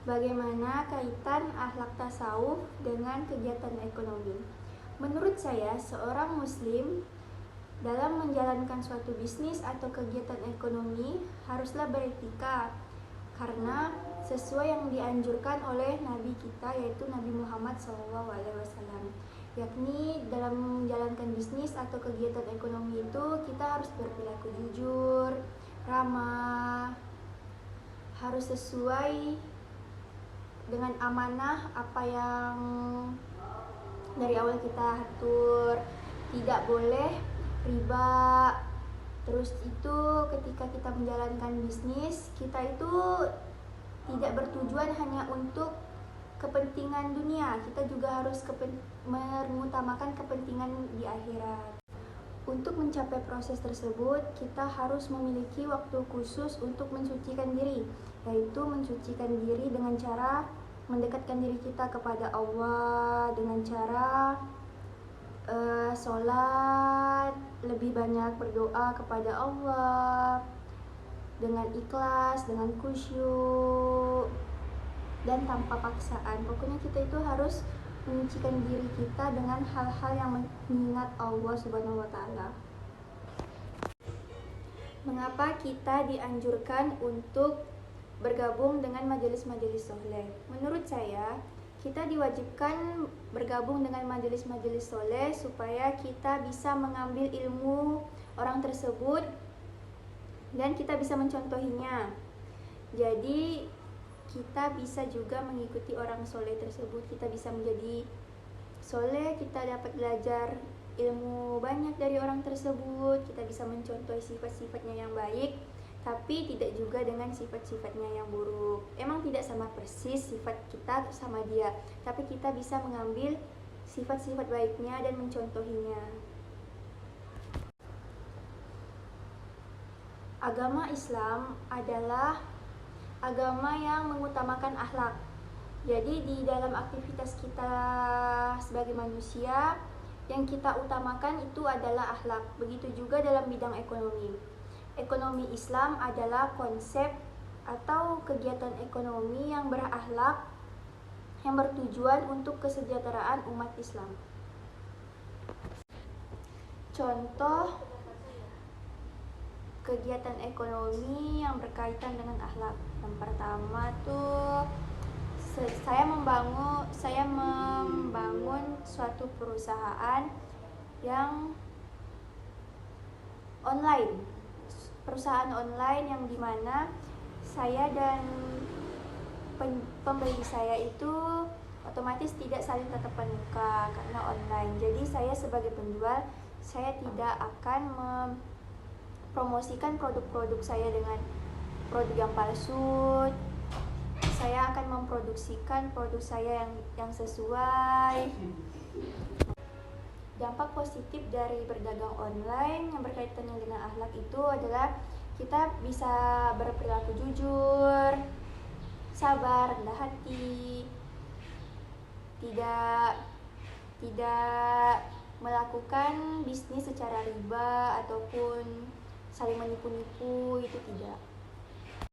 Bagaimana kaitan akhlak tasawuf dengan kegiatan ekonomi? Menurut saya, seorang muslim dalam menjalankan suatu bisnis atau kegiatan ekonomi haruslah beretika, karena sesuai yang dianjurkan oleh Nabi kita, yaitu Nabi Muhammad SAW, yakni dalam menjalankan bisnis atau kegiatan ekonomi itu kita harus berperilaku jujur, ramah, harus sesuai dengan amanah apa yang dari awal kita atur, tidak boleh riba. Terus itu ketika kita menjalankan bisnis, kita itu tidak bertujuan hanya untuk kepentingan dunia, kita juga harus mengutamakan kepentingan di akhirat. Untuk mencapai proses tersebut, kita harus memiliki waktu khusus untuk mensucikan diri, yaitu mensucikan diri dengan cara mendekatkan diri kita kepada Allah, dengan cara sholat, lebih banyak berdoa kepada Allah, dengan ikhlas, dengan khusyuk, dan tanpa paksaan. Pokoknya kita itu harus menyucikan diri kita dengan hal-hal yang mengingat Allah Subhanahu wa Ta'ala. Mengapa kita dianjurkan untuk bergabung dengan majelis-majelis soleh? Menurut saya, kita diwajibkan bergabung dengan majelis-majelis soleh supaya kita bisa mengambil ilmu orang tersebut dan kita bisa mencontohinya. Jadi kita bisa juga mengikuti orang soleh tersebut, kita bisa menjadi soleh, kita dapat belajar ilmu banyak dari orang tersebut, kita bisa mencontohi sifat-sifatnya yang baik, tapi tidak juga dengan sifat-sifatnya yang buruk. Emang tidak sama persis sifat kita sama dia, tapi kita bisa mengambil sifat-sifat baiknya dan mencontohinya. Agama Islam adalah agama yang mengutamakan akhlak. Jadi di dalam aktivitas kita sebagai manusia, yang kita utamakan itu adalah akhlak. Begitu juga dalam bidang ekonomi. Ekonomi Islam adalah konsep atau kegiatan ekonomi yang berakhlak, yang bertujuan untuk kesejahteraan umat Islam. Contoh kegiatan ekonomi yang berkaitan dengan akhlak. Yang pertama tuh saya membangun suatu perusahaan yang online. Perusahaan online yang dimana saya dan pembeli saya itu otomatis tidak saling tatap muka karena online. Jadi saya sebagai penjual, saya tidak akan mempromosikan produk-produk saya dengan produk yang palsu. Saya akan memproduksikan produk saya yang sesuai. Dampak positif dari berdagang online yang berkaitan dengan akhlak itu adalah kita bisa berperilaku jujur, sabar, rendah hati, tidak melakukan bisnis secara riba ataupun saling menipu-nipu, itu tidak.